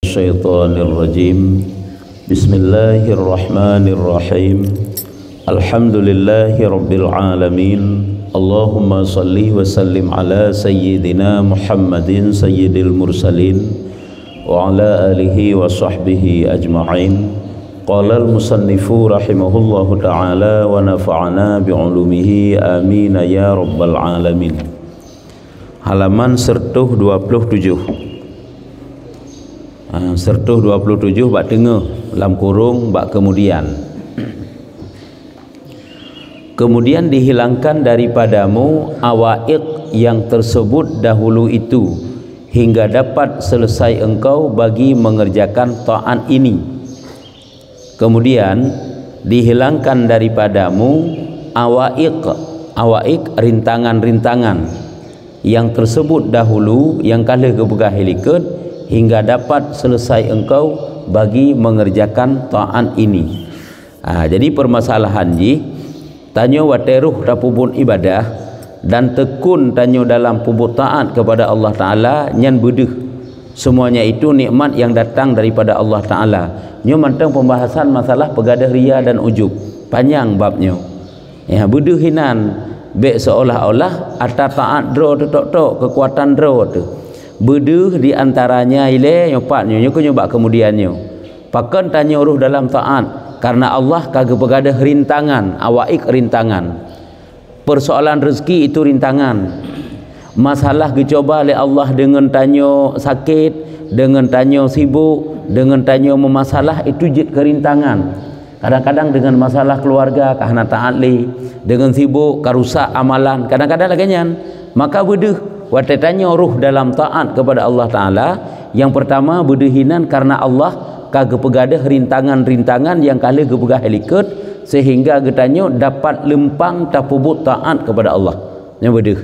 Syaitanirrajim. Bismillahirrahmanirrahim. Alhamdulillahi rabbil alamin. Allahumma salli wa sallim ala sayyidina Muhammadin sayyidil mursalin wa ala alihi wa sahbihi ajma'in. Qala al-musannifu rahimahullahu ta'ala wa nafa'ana bi'ulumihi amin ya rabbal alamin. Halaman sertuh 27. Sertuh 27 bak tengah dalam kurung bak kemudian. Kemudian dihilangkan daripadamu awaiq yang tersebut dahulu itu hingga dapat selesai engkau bagi mengerjakan taat ini. Kemudian dihilangkan daripadamu awaiq rintangan-rintangan yang tersebut dahulu yang kala kebegah helikat hingga dapat selesai engkau bagi mengerjakan taat ini. Jadi permasalahan ji tanya wateruh rapubun ibadah dan tekun tanya dalam pubut taat kepada Allah Ta'ala nyan bedeh. Semuanya itu nikmat yang datang daripada Allah Ta'ala. Nyo mantang pembahasan masalah pegadah ria dan ujub. Panjang babnya. Ya bedehinan be seolah-olah ata taat dro tok kekuatan dro tu. Bedeh di antaranya ile nyopatnya nyo nyoba kemudiannya. Pakan tanya ruh dalam taat karena Allah kagak begadah rintangan, awaiq rintangan. Persoalan rezeki itu rintangan. Masalah dicoba oleh Allah dengan tanya sakit, dengan tanya sibuk, dengan tanya memasalah itu jid kerintangan. Kadang-kadang dengan masalah keluarga kahana taat li, dengan sibuk karusak amalan, kadang-kadang laganyan. Maka bedeh wate tanya ruh dalam taat kepada Allah Ta'ala. Yang pertama bedehinan karena Allah kagak pegadah rintangan-rintangan yang kala gepegah helikat sehingga getanya dapat lempang tapubut taat kepada Allah. Yang bedeh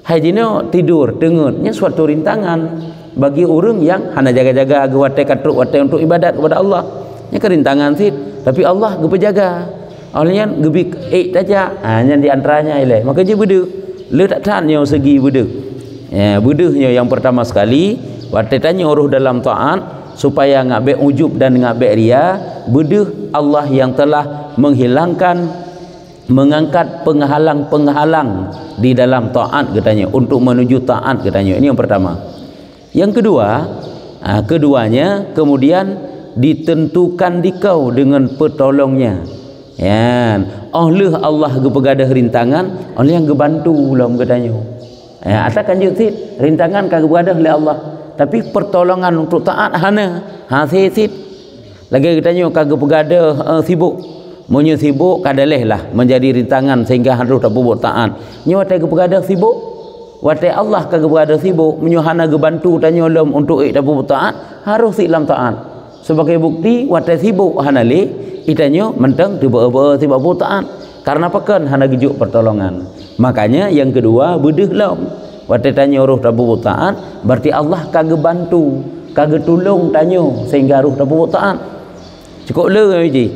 hajino tidur dengarnya suatu rintangan bagi orang yang hana jaga-jaga wate katruk wate untuk ibadat kepada Allah. Nya kerintangan sih, tapi Allah gepejaga. Olehnya gebik saja. Nya di antaranya ile. Makanya bedeh le tak tanya segi bedeh. Ya, bedehnya yang pertama sekali wate tanya ruh dalam taat supaya ngabek ujub dan ngabek ria. Bedeh Allah yang telah mengangkat penghalang-penghalang di dalam taat katanya untuk menuju taat katanya. Ini yang pertama. Yang kedua, keduanya kemudian ditentukan dikau dengan pertolongnya. Ya, oleh Allah gepegadah rintangan, oleh yang gebantu ulam katanya. Ya, atakan je rintangan kagak berada oleh Allah, tapi pertolongan untuk taat hana sit lagi katanya kagak berada sibuk munyo sibuk kadaleh lah menjadi rintangan sehingga harus tak buat taat. Nyo wate berada sibuk wate Allah kagak berada sibuk munyo hana gebantu tanya ulam untuk tak buat taat harus silam taat. Sebagai bukti wate sibuk hana le itanyo mentang tiba-tiba sibuk buat taat karena pakan hana gejuk pertolongan. Makanya yang kedua bedeh lam wate tanya ruh tabu taat berarti Allah kagak bantu kagak tolong tanya sehingga ruh tabu taat. Cukup le ji.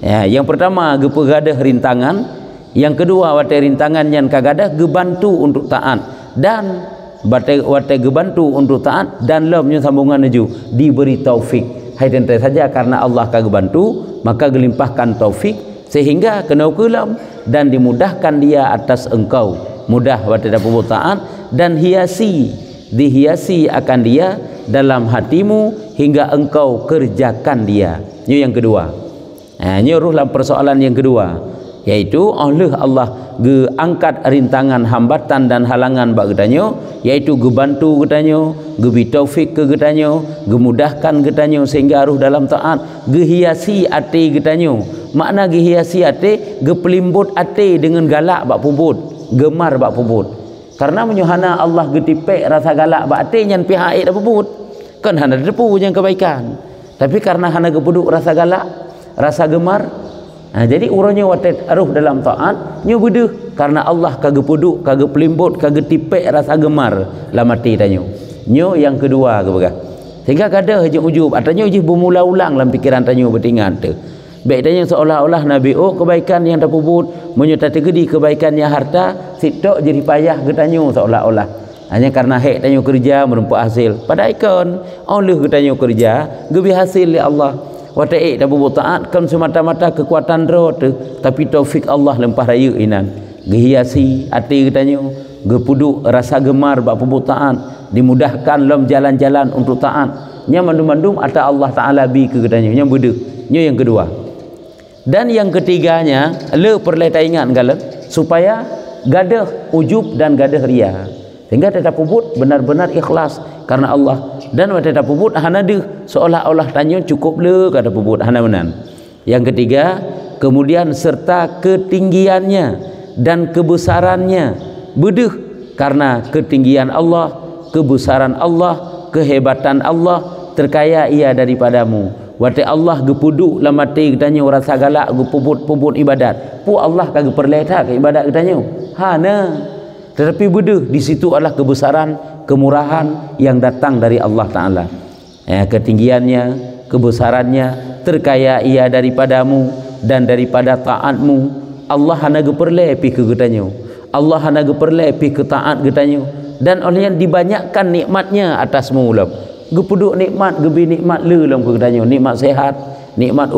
Ya, yang pertama gepegadah rintangan, yang kedua wate rintangan yang kagadah gebantu untuk taat dan wate gebantu untuk taat dan lamnya sambungan ju diberi taufik. Hai tentu saja karena Allah kagak bantu maka gelimpahkan taufik sehingga kena kelam dan dimudahkan dia atas engkau mudah wate dapat taat dan dihiasi akan dia dalam hatimu hingga engkau kerjakan dia. Ini yang kedua. Ini ruhlah persoalan yang kedua, yaitu oleh Allah angkat rintangan hambatan dan halangan bak getanyo, yaitu gebantu getanyo, gebi taufik ke getanyo, gemudahkan getanyo sehingga ruh dalam taat, gehiasi ate getanyo. Makna gehiasi ate gepelimbut ate dengan galak bak pubut, gemar bak pubut. Karena menyuhana Allah getipek rasa galak bak ate nyan pihak dak pubut. Kan hana depu yang kebaikan. Tapi karena hana gepuduk rasa galak, rasa gemar. Jadi urangnya wate ruh dalam taat nyo bedeh karena Allah kagak puduk, kagak pelimbut, kagak tipek rasa gemar la mati tanyo. Nyo yang kedua kebegah. Sehingga kada haji ujub atanya uji bermula-ulang dalam pikiran tanyo bertingan tu. Baik tanya seolah-olah Nabi kebaikan yang tak pubut menyertai gedi kebaikan yang harta sitok jadi payah getanyo seolah-olah hanya karena hek tanya kerja merempuh hasil pada ikon oleh tanya kerja gebi hasil ya Allah wata tak buat taat kan semata-mata kekuatan roh tapi taufik Allah lempah raya inan gehiasi hati tanya gepuduk rasa gemar bak buat taat dimudahkan dalam jalan-jalan untuk taat nya mandum-mandum ata Allah Taala bi ke tanya nya bedek nya yang kedua dan yang ketiganya le perle taingan galan supaya gadah ujub dan gadah ria sehingga tetap puput benar-benar ikhlas karena Allah dan tetap puput hana deh seolah-olah tanya cukup le kata puput hana menan. Yang ketiga kemudian serta ketinggiannya dan kebesarannya bedeh karena ketinggian Allah, kebesaran Allah, kehebatan Allah terkaya ia daripadamu. Wate Allah gepudu lamati tanya rasa galak gepuput ibadat. Pu Allah kagak perleta ke ibadat tanya. Hana tetapi bedeh di situ adalah kebesaran kemurahan yang datang dari Allah Ta'ala ketinggiannya kebesarannya terkaya ia daripadamu dan daripada taatmu Allah hana geperle pi ke getanya Allah hana geperle pi ke taat getanya dan oleh yang dibanyakkan nikmatnya atasmu ulam gepuduk nikmat gebi nikmat le dalam ke getanya nikmat sehat nikmat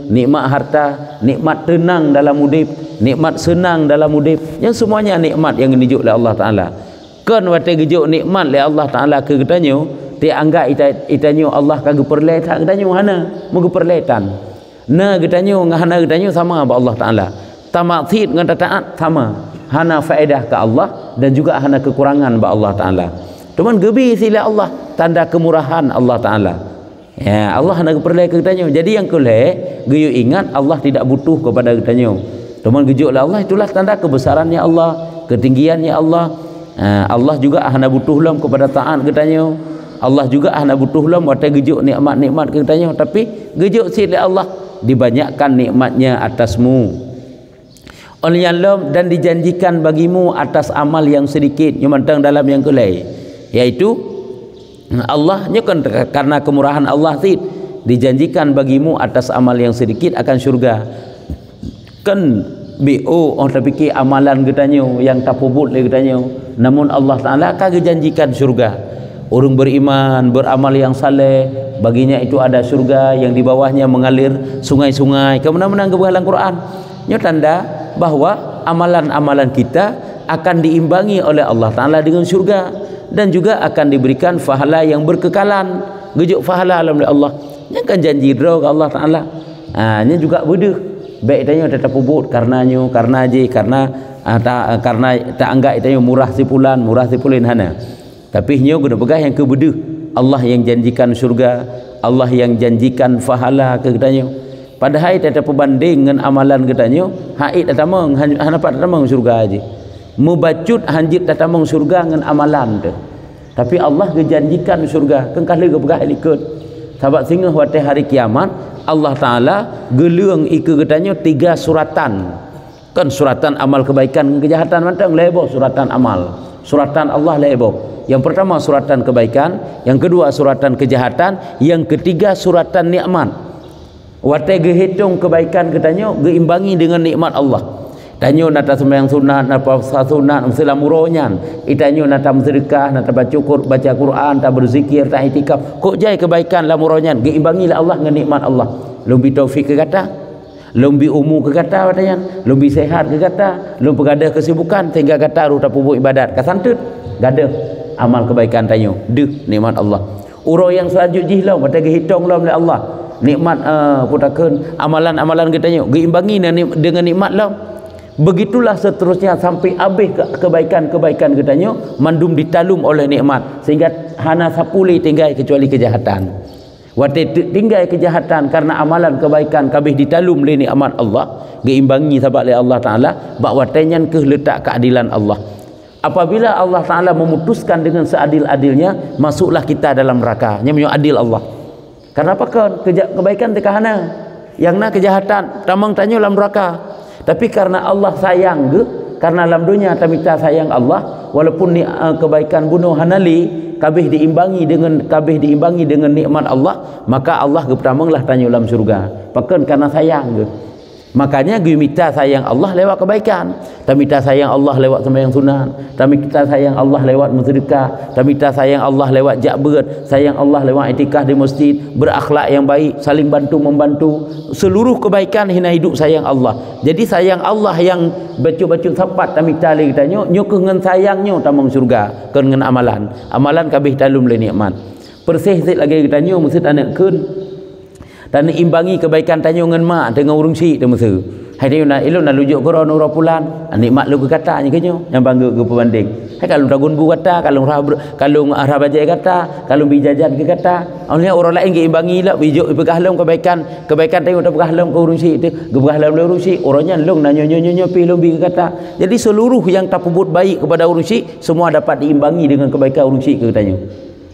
nikmat harta nikmat tenang dalam udip nikmat senang dalam udip yang semuanya nikmat yang dijuk oleh Allah Ta'ala kan wate gejuk nikmat oleh Allah Ta'ala ke getanyo dia anggap itanyo Allah kagak perletan getanyo hana muga perletan na getanyo hana getanyo sama ba Allah Ta'ala tamathid dengan taat sama hana faedah ke Allah dan juga hana kekurangan ba Allah Ta'ala cuman gebi sila Allah tanda kemurahan Allah Ta'ala ya Allah hana perle ke getanyo jadi yang kule geyu ingat Allah tidak butuh kepada getanyo teman gejuklah Allah itulah tanda kebesarannya Allah ketinggiannya Allah Allah juga hana butuh lam kepada taat getanya Allah juga hana butuh lam wate gejuk nikmat-nikmat getanya tapi gejuk si Allah dibanyakkan nikmatnya atasmu oleh Allah dan dijanjikan bagimu atas amal yang sedikit nyumantang dalam yang kelai yaitu Allah kan karena kemurahan Allah dijanjikan bagimu atas amal yang sedikit akan syurga kan BO orang terfikir amalan getanya yang tak puput le getanya namun Allah Ta'ala kagak janjikan syurga orang beriman beramal yang saleh baginya itu ada syurga yang di bawahnya mengalir sungai-sungai kemana-mana ke dalam Quran nya tanda bahwa amalan-amalan kita akan diimbangi oleh Allah Ta'ala dengan syurga dan juga akan diberikan pahala yang berkekalan gejuk pahala oleh Allah nya kan janji draw Allah Ta'ala nya juga bedeh baik tanya tetap puput karenanya karena tak anggap tanya murah sipulan hana tapi nyo guna pegah yang kebedeh Allah yang janjikan syurga Allah yang janjikan pahala ke tanya padahal tetap berbanding dengan amalan ke tanya haid tatamang hana pat tatamang syurga aja mubacut hanjit tatamang syurga dengan amalan tu tapi Allah janjikan syurga kan kali ke pegah ikut sahabat singa waktu hari kiamat Allah Ta'ala geluang ika getanya 3 suratan kan suratan amal kebaikan dan kejahatan mantang lebo suratan amal suratan Allah lebo yang pertama suratan kebaikan yang kedua suratan kejahatan yang ketiga suratan nikmat wate gehitung kebaikan getanya geimbangi dengan nikmat Allah tanyo nata sembahyang sunat nata sunat mestilah muronyan itanyo nata sedekah nata baca Quran nata berzikir nata itikaf kok jai kebaikan la muronyan geimbangilah Allah dengan nikmat Allah lumbi taufik ke kata lumbi umur ke kata watayan lumbi sehat ke kata lumbi gadah kesibukan sehingga kata ruta pupuk ibadat kasantut gadah amal kebaikan tanyo deh nikmat Allah uro yang selanjutnya jihlau wate gehitung lah oleh Allah nikmat putakeun amalan-amalan kita geimbangi dengan nikmat lah begitulah seterusnya sampai habis kebaikan-kebaikan getanya mandum ditalum oleh nikmat sehingga hana sapuli tinggal kecuali kejahatan wate tinggal kejahatan karena amalan kebaikan kabeh ditalum oleh nikmat Allah geimbangi sabab oleh Allah Ta'ala bak watenyan ke letak keadilan Allah apabila Allah Ta'ala memutuskan dengan seadil-adilnya masuklah kita dalam neraka nya adil Allah karena apa kan kebaikan tekahana yang nak kejahatan tamang tanya dalam neraka tapi karena Allah sayang ke karena dalam dunia tamita sayang Allah walaupun kebaikan bunuh hanali kabeh diimbangi dengan nikmat Allah maka Allah ke pertamanglah tanya dalam surga pakan karena sayang ke Makanya gue minta sayang Allah lewat kebaikan, tak minta sayang Allah lewat sembahyang sunat, tak minta sayang Allah lewat bersedekah, tak minta sayang Allah lewat jakbert, sayang Allah lewat itikaf di masjid, berakhlak yang baik, saling bantu membantu, seluruh kebaikan hina hidup sayang Allah. Jadi sayang Allah yang baca-baca sapat tak minta lagi tanya nyo ke ngan sayangnya tamang surga ke ngan amalan kabeh talum le nikmat. Persih sit lagi tanya mesti anak kun dan imbangi kebaikan tanya dengan mak dengan urung si tu masa hai dia nak elok nak lujuk ke rono pulan nikmat lu ke katanya kenyo yang bangga ke pembanding hai kalau dragon bu kata kalau arah bajai kata kalau bijajan ke kata oleh orang lain ke imbangi lah bijuk pegah lom kebaikan tengok tak pegah lom ke urung si tu ke pegah lom urung si orangnya long nak nyo pi lom bi ke kata. Jadi seluruh yang tak pebut baik kepada urung si semua dapat diimbangi dengan kebaikan urung si ke tanya.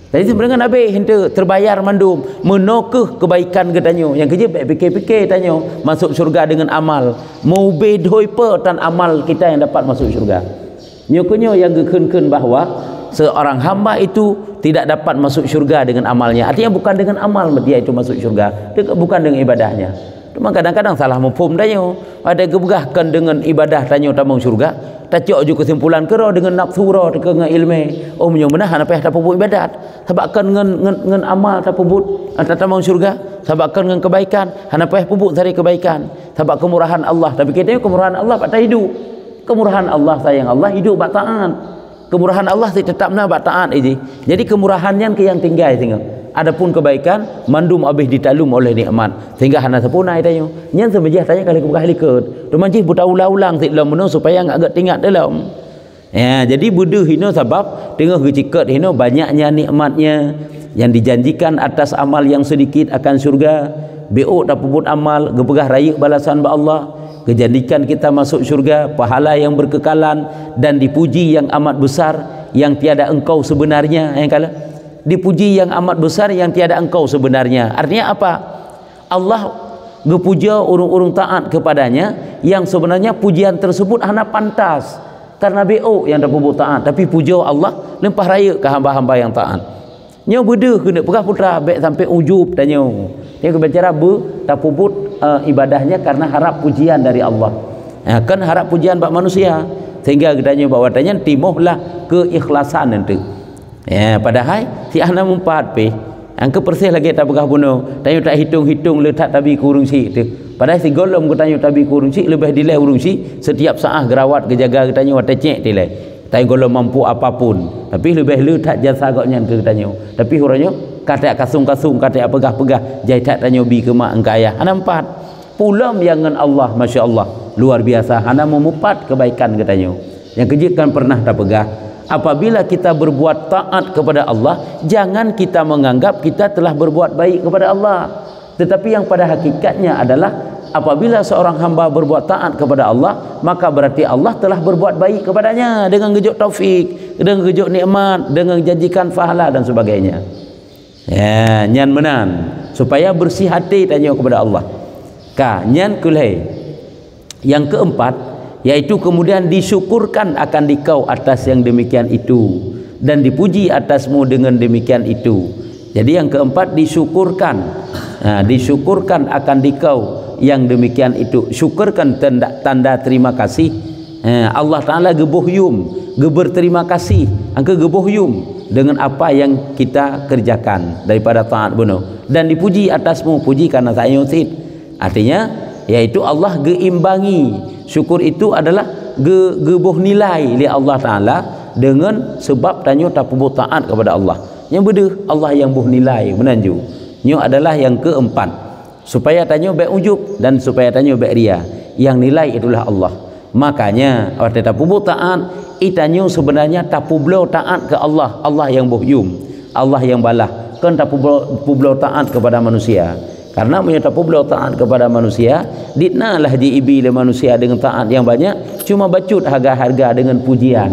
Jadi sebenarnya Nabi hendak terbayar mandum menokeh kebaikan katanya. Yang kerja baik fikir-fikir tanya masuk syurga dengan amal. Mau bedoi pe tan amal kita yang dapat masuk syurga. Nyokonyo yang gekun-kun bahawa seorang hamba itu tidak dapat masuk syurga dengan amalnya. Artinya bukan dengan amal dia itu masuk syurga, bukan dengan ibadahnya. Cuma kadang-kadang salah mafhum tanya. Ada gebegahkan dengan ibadah tanya tamang syurga. Tacok juga kesimpulan kero dengan nafsu ro dengan ilmu. Oh menyo menah apa tak pebut ibadat. Sebabkan ngen amal tak pebut tamang syurga. Sebabkan ngen kebaikan hanapa pebut cari kebaikan. Sebab kemurahan Allah. Tapi kita kemurahan Allah pak hidup. Kemurahan Allah sayang Allah hidup bak taat. Kemurahan Allah tetapna bak taat aja. Jadi kemurahannya ke yang tinggal tengok. Adapun kebaikan mandum habis ditalum oleh nikmat sehingga hana sempurna tanya nyan semejah tanya kali kali ke tu manci buta ulang-ulang tik lam meno supaya agak tingkat dalam ya. Jadi buduh hino sebab tengah geciket hino banyaknya nikmatnya yang dijanjikan atas amal yang sedikit akan surga. BO tak puput amal gepegah raya balasan ba Allah kejadikan kita masuk surga pahala yang berkekalan dan dipuji yang amat besar yang tiada engkau sebenarnya yang kala dipuji yang amat besar yang tiada engkau sebenarnya. Artinya apa? Allah gepuja urung-urung taat kepadanya yang sebenarnya pujian tersebut hanya pantas karena BO yang dah pebut taat, tapi puja Allah lempah raya ke hamba-hamba yang taat. Nyo beda kena pegah putra baik sampai ujub tanya. Dia kebicara tak pebut ibadahnya karena harap pujian dari Allah. Kan harap pujian bak manusia sehingga katanya bahawa tanya timuhlah keikhlasan nanti. Ya, padahal si ana mumpat pe. Angka persih lagi tak pegah bunuh. Tanya tak hitung-hitung letak tabi kurung si tu. Padahal si golom ku tanya tabi kurung si lebih dilai urung si setiap saat gerawat kejaga tanya wata cek dilai. Tanya golom mampu apapun. Tapi lebih letak jasa gaknya ke tanya. Tapi huranya kata kasung-kasung kata pegah-pegah jai tak tanya bi ke mak engka ayah. Ana empat. Pulam yang dengan Allah masya-Allah luar biasa. Ana memupat kebaikan katanya. Yang kejikan pernah tak pegah. Apabila kita berbuat taat kepada Allah, jangan kita menganggap kita telah berbuat baik kepada Allah. Tetapi yang pada hakikatnya adalah apabila seorang hamba berbuat taat kepada Allah, maka berarti Allah telah berbuat baik kepadanya dengan gejuk taufik, dengan gejuk nikmat, dengan janjikan pahala dan sebagainya. Ya, nyan menan supaya bersih hati tanya kepada Allah. Nyan kulai. Yang keempat yaitu kemudian disyukurkan akan dikau atas yang demikian itu dan dipuji atasmu dengan demikian itu. Jadi yang keempat disyukurkan. Disyukurkan akan dikau yang demikian itu. Syukurkan tanda terima kasih. Allah Ta'ala berterima kasih angka gebohyum dengan apa yang kita kerjakan daripada taat bunuh dan dipuji atasmu, puji karena saya usid. Artinya yaitu Allah geimbangi. Syukur itu adalah gebuh nilai li Allah Ta'ala dengan sebab tanya tak pebut taat kepada Allah. Yang beda Allah yang buh nilai menanju. Nyo adalah yang keempat. Supaya tanya baik ujub dan supaya tanya baik ria. Yang nilai itulah Allah. Makanya waktu tak pebut taat itanyo sebenarnya tak peblo taat ke Allah. Allah yang buh yum. Allah yang balah. Kan tak peblo taat kepada manusia. Karena menyata pula taat kepada manusia, ditnalah jiibi le manusia dengan taat yang banyak, cuma bacut harga-harga dengan pujian.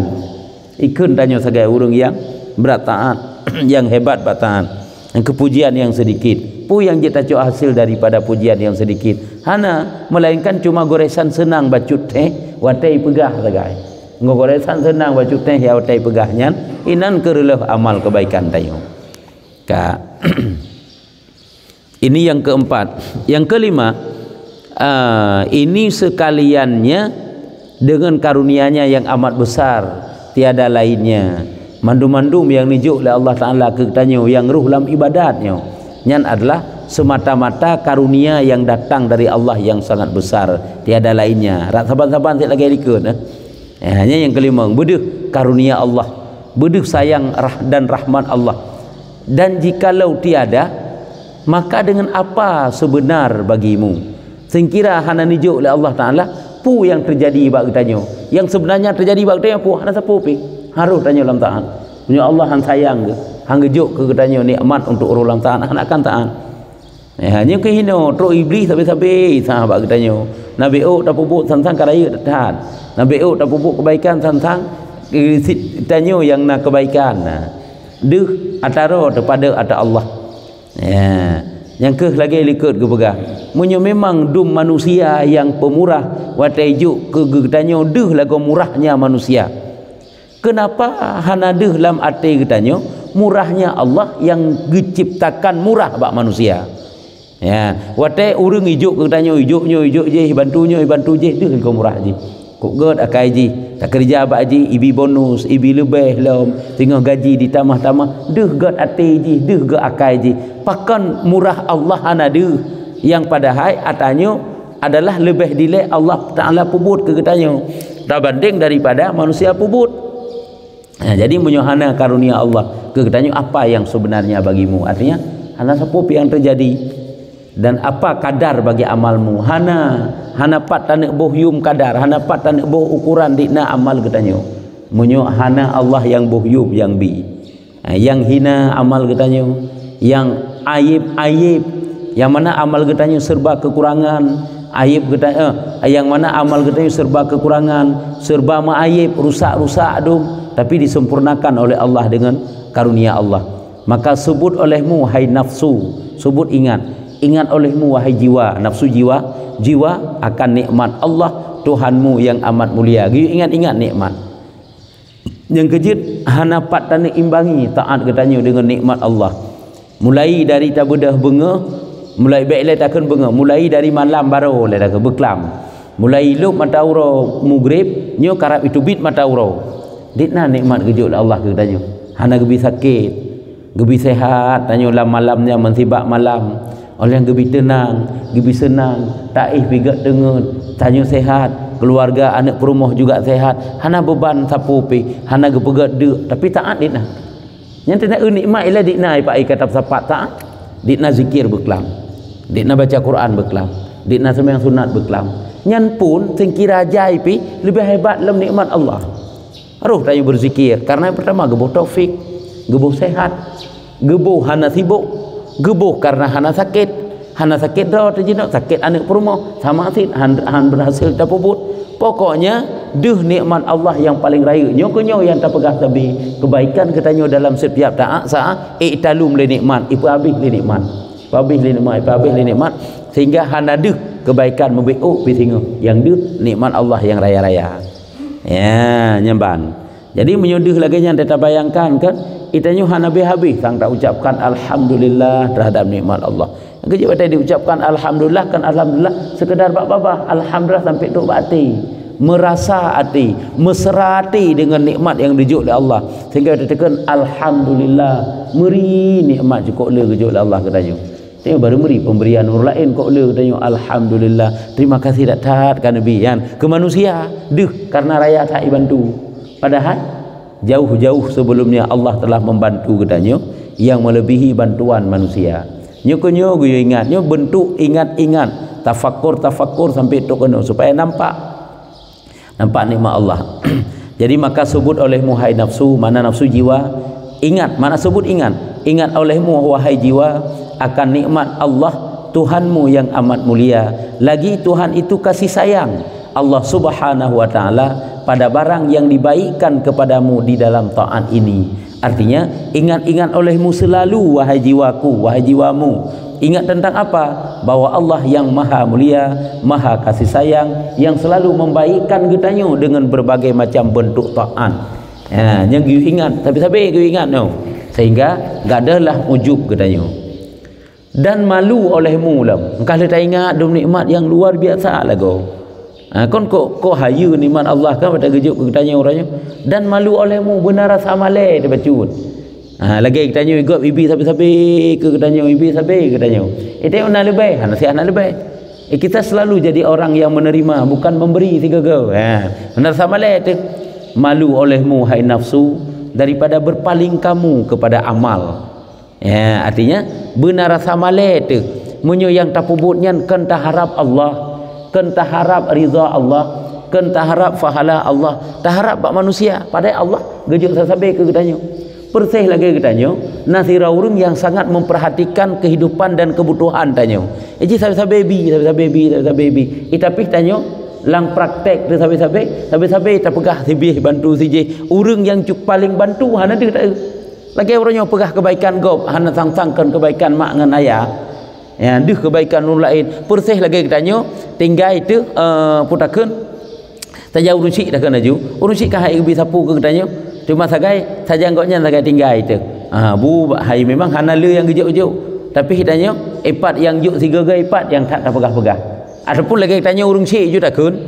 Ikun tanya sebagai urang yang berat taat, yang hebat taat, yang kepujian yang sedikit. Pu yang kita cok hasil daripada pujian yang sedikit. Hana melainkan cuma goresan senang bacut watai pegah sebagai. Goresan senang bacut ya watai pegahnya, inan kerelah amal kebaikan tayo. Ka Ini yang keempat. Yang kelima ini sekaliannya dengan karunia-Nya yang amat besar, tiada lainnya. Mandum-mandum yang nijuk oleh Allah Ta'ala ketanya yang ruh dalam ibadatnya, nyan adalah semata-mata karunia yang datang dari Allah yang sangat besar, tiada lainnya. Rak saban-saban saya lagi ikut hanya yang kelima, bedeh karunia Allah, bedeh sayang dan rahmat Allah. Dan jikalau tiada, maka dengan apa sebenar bagimu? Sengkira hana nijuk oleh Allah Ta'ala pu yang terjadi bak tanya, yang sebenarnya terjadi bak tanya pu hana sapu pi harus tanya dalam taat punya Allah hang sayang ke hang gejuk ke tanya nikmat untuk orang taat hang akan taat. Hanya kehino tro iblis sampai-sampai sahabat tanya nabi tak pupuk tentang karaya taat, nabi tak pupuk kebaikan tentang tanya yang nak kebaikan deh antara daripada ada Allah. Yang ke lagi likut ke pegang munyo memang dum manusia yang pemurah watejuk ke getanyo deh lagu murahnya manusia. Kenapa hana deh dalam ati getanyo murahnya Allah yang diciptakan murah bak manusia. Ya, wate urang ijuk getanyo ijuknyo ijuk je bantu je deh lagu murah je. Kok god akai je tak kerja bak je ibi bonus ibi lebih lom tengah gaji ditambah-tambah deh god ati je deh god akai je. Pakan murah Allah hana deh yang padahal atanyo adalah lebih dilek Allah Ta'ala pubut ke getanyo tak banding daripada manusia pubut. Jadi menyohana karunia Allah ke getanyo apa yang sebenarnya bagimu, artinya hana sapup yang terjadi dan apa kadar bagi amalmu. Hana pat tanek boh yum kadar, hana pat tanek boh ukuran dikna amal getanyo. Munyo hana Allah yang boh yum yang bi. Yang hina amal getanyo, yang aib yang mana amal getanyo serba kekurangan, aib getanyo yang mana amal getanyo serba kekurangan, serba ma'aib, rusak-rusak dum, tapi disempurnakan oleh Allah dengan karunia Allah. Maka sebut olehmu hai nafsu, sebut ingat olehmu wahai jiwa, nafsu jiwa akan nikmat Allah Tuhanmu yang amat mulia. Ingat nikmat. Yang kejut hana pat tanek imbangi taat getanyo dengan nikmat Allah. Mulai dari tabudah benga, mulai baiklah takkan benga, mulai dari malam baru le dak beklam. Mulai lup matauro maghrib nyo karap itu bit matauro. Ditna nikmat gejuk Allah getanyo. Hana gebi sakit, gebi sehat, tanyo lam malamnya mensibak malam. Oleh yang gebi tenang, gebi senang, taih pigat dengan, tanyo sehat, keluarga anak perumah juga sehat. Hana beban sapu pi, hana gepegat de, tapi taat ditna. Yang tidak nikmat ialah dikna pak kata sapat taat, dikna zikir beklam, dikna baca Quran beklam, dikna sembahyang sunat beklam. Nyan pun sengkira jai pi lebih hebat dalam nikmat Allah. Harus tanya berzikir karena yang pertama gebuh taufik, gebuh sehat, gebuh hana sibuk, gebuh karena hana sakit dah terjenak sakit anak perumah sama asid han berhasil tak puput. Pokoknya deh nikmat Allah yang paling raya nyo yang tak pegah tabi kebaikan ketanyo dalam setiap taat saat iktalum le nikmat ipu habis le nikmat sehingga hana deh kebaikan membeuk pi singa yang deh nikmat Allah yang raya-raya ya nyamban. Jadi menyuduh lagi yang kita bayangkan kan itanyo hana habis sang tak ucapkan alhamdulillah terhadap nikmat Allah. Kejap tadi diucapkan alhamdulillah kan alhamdulillah sekedar bab-babah alhamdulillah sampai tok hati, merasa hati, mesra hati dengan nikmat yang dijuk oleh Allah sehingga ditekan alhamdulillah meri nikmat cukup le gejuk oleh Allah katanya. Tengok baru meri pemberian orang lain kok le katanya alhamdulillah terima kasih dak taat kan nabi kan ke manusia deh karena raya tak bantu padahal jauh-jauh sebelumnya Allah telah membantu katanya yang melebihi bantuan manusia. Nyo ingat nyo bentuk ingat tafakur sampai tok kena supaya nampak nikmat Allah. Jadi maka sebut olehmu hai nafsu, mana nafsu jiwa, ingat, mana sebut ingat olehmu wahai jiwa akan nikmat Allah Tuhanmu yang amat mulia. Lagi Tuhan itu kasih sayang Allah Subhanahu wa taala pada barang yang dibaikkan kepadamu di dalam taat ini. Artinya ingat olehmu selalu wahai jiwaku, wahai jiwamu. Ingat tentang apa? Bahwa Allah yang maha mulia, maha kasih sayang, yang selalu membaikkan getanyo dengan berbagai macam bentuk taat. Yang you ingat, tapi you ingat no. Sehingga gak adalah ujub getanyo. dan malu olehmu lam. Kalau tak ingat dom nikmat yang luar biasa lah kau. Kon kau hayu nikmat Allah kan pada gejuk ke tanya orangnya dan malu olehmu benar rasa malai dia bacut. Lagi kita tanya igop ibi sabi-sabi ke tanya ibi sabi ke tanya. Tengok nak lebih, nasihat nak lebih. Kita selalu jadi orang yang menerima bukan memberi tiga go. Benar sama le tu. Malu olehmu hai nafsu daripada berpaling kamu kepada amal. Artinya benar sama le tu. Munyo yang tapubutnya kan taharap Allah, kan taharap ridha Allah, kan taharap fahala Allah, taharap bak manusia pada Allah gejuk sasabe ke tanya. Persih lagi katanya nasira urang yang sangat memperhatikan kehidupan dan kebutuhan tanya. Eji sabe baby. Tapi tanya lang praktek tu sabe tak pegah sibih bantu sije. Urang yang paling bantu hana dia tak. Lagi orangnya pegah kebaikan gop hana sang-sangkan kebaikan mak ngan ayah. Ya, deh kebaikan orang lain. Persih lagi katanya tinggal itu putakeun saja urang sik dah kena ju. Urang sik kah hai bi sapu ke katanya. Cuma sagai saja anggotnya sagai tinggal itu. Bu hai memang hana le yang gejuk-gejuk. Tapi tanya epat yang juk siga epat yang tak pegah-pegah. Ataupun lagi tanya urung cik ju tak kun.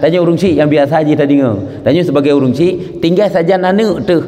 Tanya urung cik yang biasa je tadi dengar. Tanya sebagai urung cik tinggal saja nanek tu.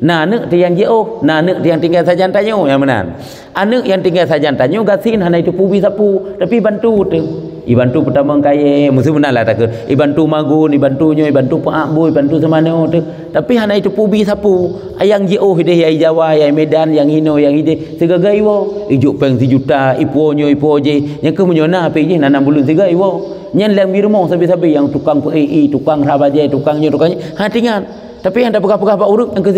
Nanek tu yang jauh, nanek tu yang tinggal saja tanya yang mana. Anak yang tinggal saja tanya gasin hana itu pubi sapu tapi bantu tu. Ibantu pertama kaya mesti benarlah tak ke ibantu magun ibantunya ibantu pak boy ibantu semana tu tapi hana itu pubi sapu ayang jauh dia yang Jawa yang Medan yang Hino yang ide segaga iwo ijuk peng 1 juta iponyo je yang ke menyona pe je 6 bulan tiga iwo nyen lem birmo sabi-sabi yang tukang PEI tukang rabaje tukangnya hatingan tapi yang dah pegah-pegah pak urut yang ke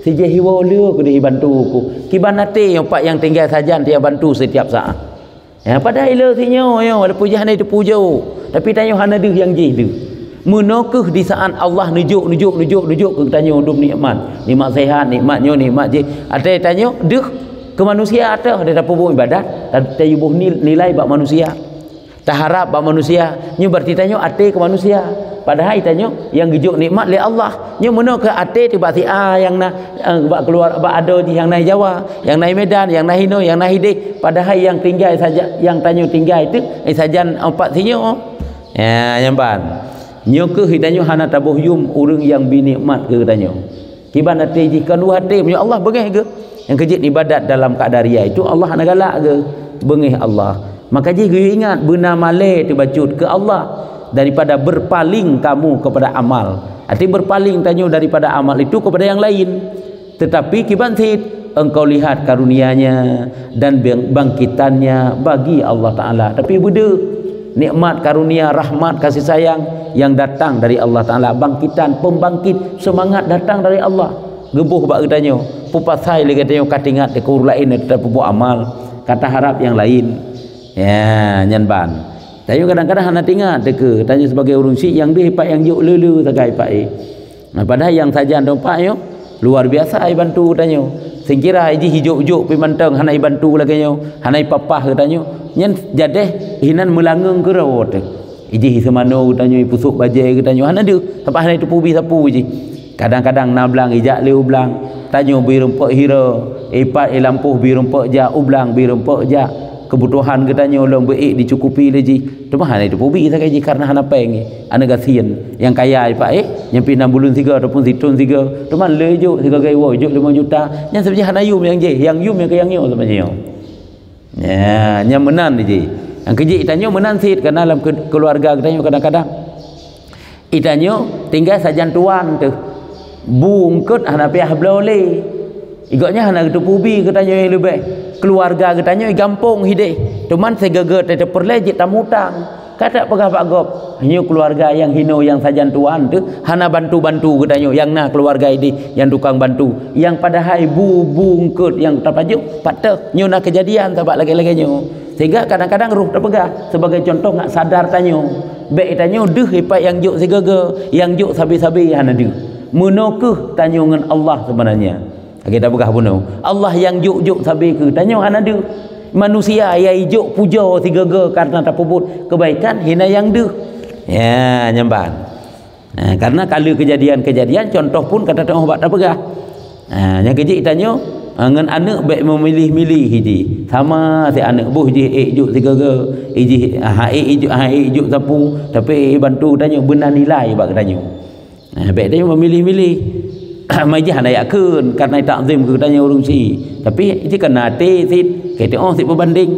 sije hiwo le ke dia bantu ku kibanate yang pak yang tinggal saja dia bantu setiap saat. Padahal ila sinyo ada puja hana itu puja tapi tanya hana deh yang je tu menokeh di saat Allah nujuk ke tanya hidup nikmat sehat nikmatnya nikmat je ada tanya deh ke manusia ada tak apa ibadat tak yubuh nilai bak manusia taharap bak manusia nyo berarti tanya ate ke manusia padahal tanya yang gejuk nikmat le Allah nyo meno ke ate tiba si yang na bak keluar bak ada di yang naik Jawa yang naik Medan yang naik Hino yang naik Hideh padahal yang tinggal saja yang tanya tinggal itu saja empat sinyo nyamban nyo ke hidanyo hana tabuh yum urang yang binikmat ke tanya kiban ate ji kan hati menyo Allah bengeh ke yang kejit ibadat dalam keadaan ria itu Allah nak galak ke bengeh Allah maka ji ingat benar malai tu bacut ke Allah daripada berpaling kamu kepada amal. Arti berpaling tanya daripada amal itu kepada yang lain. Tetapi kibantit engkau lihat karunia-Nya dan bangkitannya bagi Allah Taala. Tapi beda nikmat karunia rahmat kasih sayang yang datang dari Allah Taala, bangkitan pembangkit semangat datang dari Allah. Gebuh bak tanya, pupasai lagi tanya katingat ke urang lain tetap buat amal, kata harap yang lain. Ya, nyanban. Tanya kadang-kadang hana tingat ke tanya sebagai urang sik yang dia pak yang juk lelu sagai pak padahal yang saja dompak yo luar biasa ai bantu tanya singkira ji hijuk-juk pi manteng hana bantu lagi yo hana papah ke tanya nyen jadeh hinan melangeng ke rawat iji semano tanya pusuk baje ke tanya hana dia sampai hana itu pubi sapu ji kadang-kadang nablang ijak le ublang tanya bi rempek hira ipat lampuh bi rempek ja ublang bi rempek ja kebutuhan katanya orang baik dicukupi lagi cuma hana itu pubi sakai ji karena hana peng ana gasian yang kaya pak nyampi 6 bulan 3 ataupun situn 3 cuma lejuk 3 gaiwa juk 5 juta yang sebenarnya hana yum yang je yang yum yang ke yang yo sebenarnya ya yang menan je yang keji tanya menan sit karena dalam keluarga katanya kadang-kadang itanya tinggal sajan tuan tu bungkut hana piah blole igotnya hana itu pubi katanya yang lebih keluarga katanya gampung hideh cuman segaga tetap perlejit tamutang kata pegah pak gop hanya keluarga yang hino yang sajan tuan tu hana bantu-bantu katanya yang na keluarga ini yang tukang bantu yang padahal bungkut yang terpajuk patah nyo na kejadian sebab lagi-lagi nyo sehingga kadang-kadang ruh terpegah sebagai contoh ngak sadar tanya baik tanya deh ipat yang juk segaga yang juk sabi-sabi hana deh menokeh tanya dengan Allah sebenarnya kita pegah bunuh Allah yang juk-juk sabi ke tanya hana dia manusia yang juk puja tiga-tiga karena tak puput kebaikan hina yang dia ya nyamban karena kalau kejadian-kejadian contoh pun kata tengah obat tak pegah yang kejik tanya ngan anak baik memilih-milih hiji sama si anak buh je juk tiga ke hiji juk sapu tapi bantu tanya benar nilai bak tanya baik dia memilih-milih mai jah nak yakeun karena takzim ke tanya urung si tapi itu kena sit kata si berbanding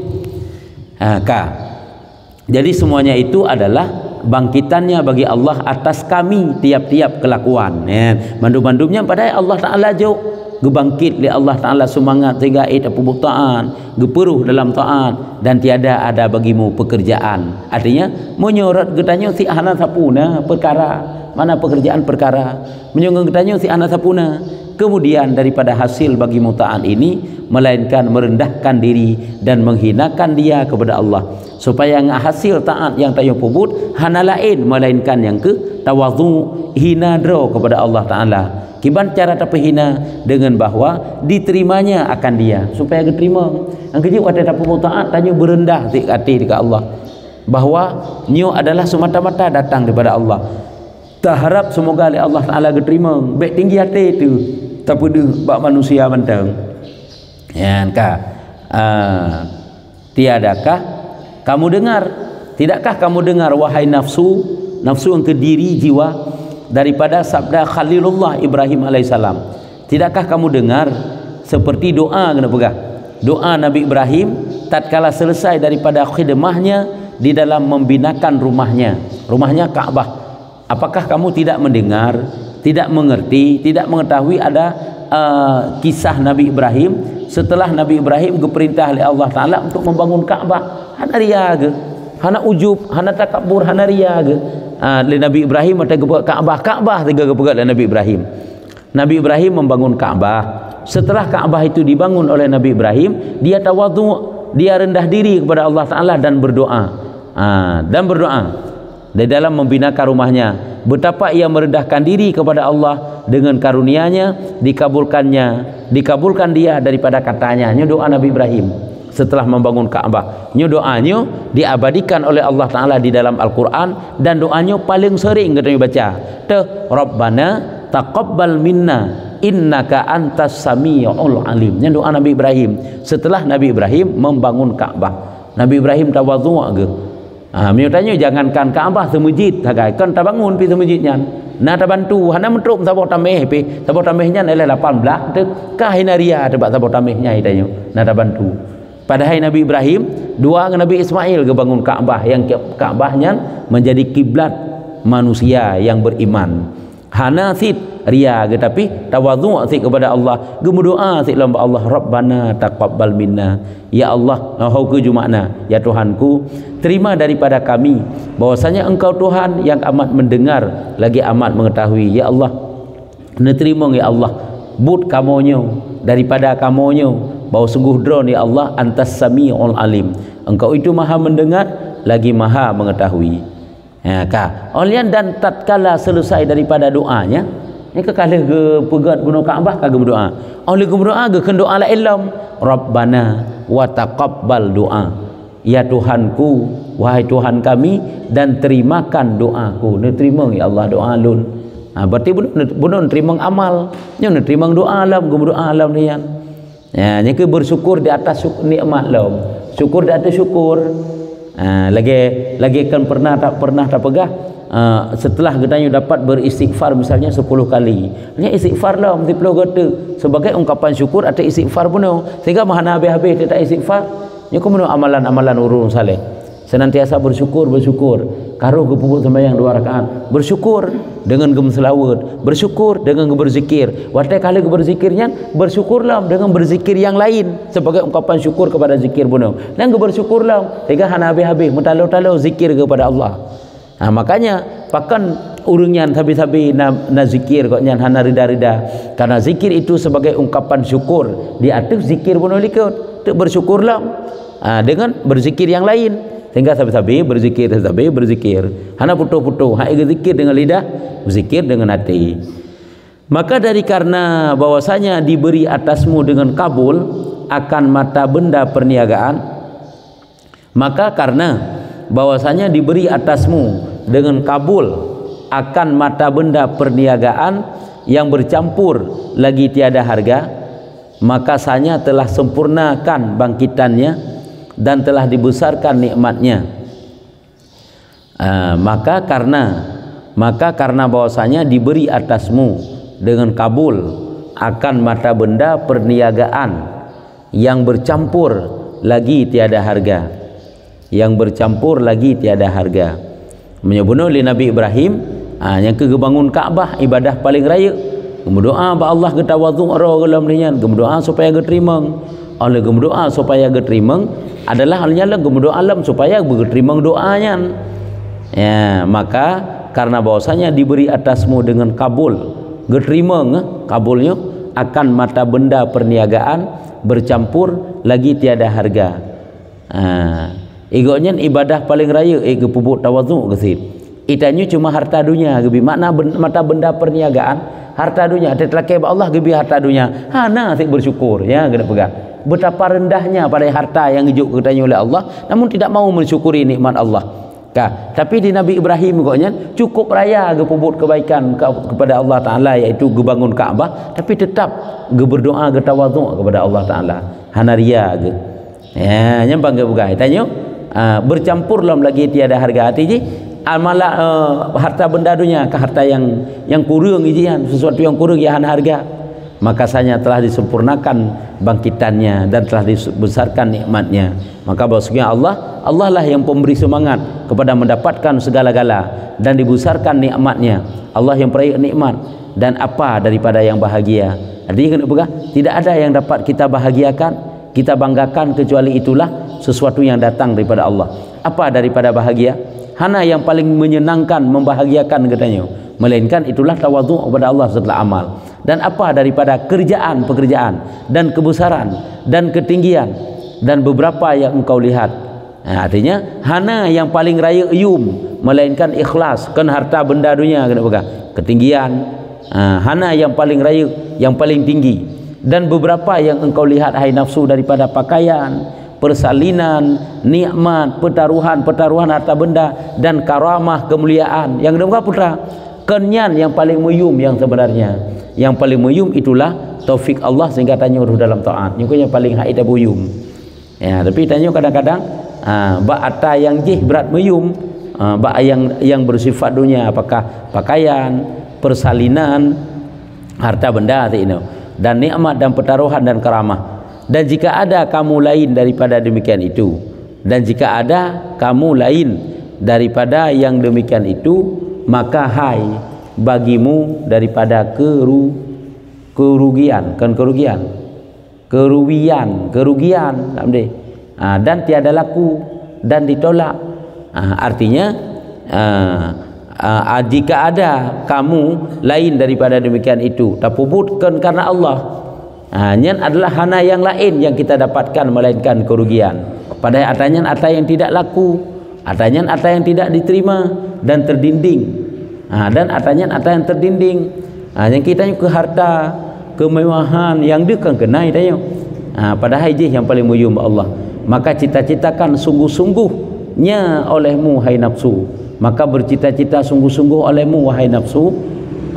jadi semuanya itu adalah bangkitannya bagi Allah atas kami tiap-tiap kelakuan mandum-mandumnya pada Allah Ta'ala jauh gebangkit li Allah Ta'ala semangat sehingga apa butaan geperuh dalam taat dan tiada ada bagimu pekerjaan artinya menyorot getanya si ahna sapuna perkara mana pekerjaan perkara menyongong getanya si ahna sapuna kemudian daripada hasil bagi mutaan ini melainkan merendahkan diri dan menghinakan dia kepada Allah supaya hasil taat yang tayo pubut hana lain melainkan yang ke tawadhu hina dro kepada Allah Ta'ala kiban cara tapi hina dengan bahawa diterimanya akan dia supaya diterima yang keji ada tapu taat tanya berendah hati dekat Allah bahawa nyo adalah semata-mata datang daripada Allah tak harap semoga oleh Allah Ta'ala diterima baik tinggi hati itu tapi dia bak manusia mentang ya kah tiadakah kamu dengar tidakkah kamu dengar wahai nafsu yang ke diri jiwa daripada sabda Khalilullah Ibrahim alaihissalam tidakkah kamu dengar seperti doa kena pegah doa Nabi Ibrahim tatkala selesai daripada khidmahnya di dalam membinakan rumahnya Ka'bah apakah kamu tidak mendengar tidak mengerti tidak mengetahui ada kisah Nabi Ibrahim setelah Nabi Ibrahim diperintah oleh Allah Ta'ala untuk membangun Ka'bah hana ria ke hana ujub hana takabur hana ria ke Nabi Ibrahim ada kebuat Ka'bah tiga kebuat Nabi Ibrahim membangun Ka'bah setelah Ka'bah itu dibangun oleh Nabi Ibrahim dia tawadhu dia rendah diri kepada Allah Ta'ala dan berdoa di dalam membinakan rumahnya betapa ia merendahkan diri kepada Allah dengan karunia-Nya dikabulkan dia daripada katanya doa Nabi Ibrahim setelah membangun Ka'bah doanya diabadikan oleh Allah Ta'ala di dalam Al-Quran dan doanya paling sering kita baca Rabbana taqabbal minna innaka antas sami'ul alim doa Nabi Ibrahim setelah Nabi Ibrahim membangun Ka'bah Nabi Ibrahim tawadhu ke tanya jangankan Ka'bah semujid kan tak bangun pi semujidnya na tak bantu hana mentrum sabot tameh pi sabot tamehnya adalah 18 tu kah hinaria debat sabot tamehnya tanya na tak bantu padahal Nabi Ibrahim dua dengan Nabi Ismail ke bangun Ka'bah yang Ka'bahnya menjadi kiblat manusia yang beriman hana sit ria ke tapi tawadhu sit kepada Allah gemudoa sit lamba Allah Rabbana taqabbal minna ya Allah hau ke jumakna ya Tuhanku terima daripada kami bahwasanya Engkau Tuhan yang amat mendengar lagi amat mengetahui ya Allah nerima ya Allah but kamonyo daripada kamonyo bahawa sungguh drone ya Allah antas sami'ul alim Engkau itu maha mendengar lagi maha mengetahui olian dan tatkala selesai daripada doanya ni kekala ke pegat guna Ka'bah kagak berdoa oleh berdoa ke doa la ilam Rabbana wa taqabbal doa ya Tuhanku wahai Tuhan kami dan terimakan doaku terima ya Allah doa lun berarti bukan terima amal nya terima doa alam berdoa alam ni ni ke bersyukur di atas nikmat lam syukur di atas syukur lagi kan pernah tak pegah setelah kita dapat beristighfar misalnya 10 kali hanya istighfar lah 10 kata sebagai ungkapan syukur atau istighfar pun sehingga mahana habis-habis tak istighfar nya kemudian amalan-amalan urung saleh senantiasa bersyukur karuh ke pupuk sembahyang 2 rakaat bersyukur dengan gemselawat bersyukur dengan berzikir watai kali berzikirnya bersyukurlah dengan berzikir yang lain sebagai ungkapan syukur kepada zikir pun dan bersyukurlah sehingga hana habis-habis mentalo-talo zikir kepada Allah makanya pakan urungnya habis-habis na zikir koknya hana rida-rida karena zikir itu sebagai ungkapan syukur di atas zikir pun likut bersyukurlah dengan berzikir yang lain sehingga sabi-sabi berzikir hana putuh-putuh zikir dengan lidah berzikir dengan hati maka dari karena bahwasanya diberi atasmu dengan kabul akan mata benda perniagaan maka karena bahwasanya diberi atasmu dengan kabul akan mata benda perniagaan yang bercampur lagi tiada harga maka sanya telah sempurnakan bangkitannya dan telah dibesarkan nikmatnya. Maka karena bahwasanya diberi atasmu dengan kabul akan mata benda perniagaan yang bercampur lagi tiada harga, yang bercampur lagi tiada harga. Menyebut oleh Nabi Ibrahim yang kebangun Kaabah ibadah paling raya, berdoa ba Allah ke tawadhu ro dalam nian, berdoa supaya diterima. Oleh berdoa supaya diterima adalah halnya lah berdoa alam supaya diterima doanya. Ya, maka karena bahwasanya diberi atasmu dengan kabul, diterima kabulnya akan mata benda perniagaan bercampur lagi tiada harga. Igoknya ibadah paling raya pupuk tawadhu kesir. Itanya cuma harta dunia gebi makna mata benda perniagaan harta dunia tetlakai Allah gebi harta dunia. Hana sik bersyukur ya kena pegang. Betapa rendahnya pada harta yang hidup katanya oleh Allah namun tidak mau mensyukuri nikmat Allah. Tapi di Nabi Ibrahim koknya cukup raya pupuk kebaikan kepada Allah Taala iaitu bangun Kaabah tapi tetap berdoa tawadhu kepada Allah Taala. Hana ria ge. Ya nyambang ke bukan tanya bercampur lam lagi tiada harga hati ji amala harta benda dunia ke harta yang kurang ijian sesuatu yang kurang ya harga, maka sanya telah disempurnakan bangkitannya dan telah dibesarkan nikmatnya. Maka bahwasanya Allah lah yang pemberi semangat kepada mendapatkan segala-gala dan dibesarkan nikmatnya. Allah yang peraih nikmat dan apa daripada yang bahagia. Artinya tidak ada yang dapat kita bahagiakan, kita banggakan kecuali itulah sesuatu yang datang daripada Allah. Apa daripada bahagia? Hana yang paling menyenangkan, membahagiakan katanya, melainkan itulah tawadhu kepada Allah setelah amal. Dan apa daripada pekerjaan dan kebesaran dan ketinggian dan beberapa yang engkau lihat. Artinya hana yang paling raya melainkan ikhlas kan harta benda dunia kena pegang ketinggian. Hana yang paling raya, yang paling tinggi, dan beberapa yang engkau lihat hai nafsu daripada pakaian, persalinan, nikmat, pertaruhan harta benda dan karamah kemuliaan yang kedua putra kenyan yang paling muyum yang sebenarnya. Yang paling muyum itulah taufik Allah sehingga tanya dalam taat. Yang paling haid abuyum. Ya, tapi tanya kadang-kadang ba'ata yang berat muyum, yang bersifat dunia apakah pakaian, persalinan, harta benda dan nikmat dan pertaruhan dan karamah. Dan jika ada kamu lain daripada demikian itu, dan jika ada kamu lain daripada yang demikian itu, maka hai bagimu daripada kerugian dan tiada laku dan ditolak. Artinya jika ada kamu lain daripada demikian itu tapubutkan karena Allah, nyan adalah hana yang lain yang kita dapatkan melainkan kerugian. Padahal adanya ada yang tidak laku, adanya ada yang tidak diterima dan terdinding. Dan adanya ada yang terdinding. Yang kita ke harta, kemewahan yang dia kan kenai tanya. Padahal ini yang paling muyum Allah. Maka cita-citakan sungguh-sungguhnya olehmu hai nafsu. Maka bercita-cita sungguh-sungguh olehmu wahai nafsu.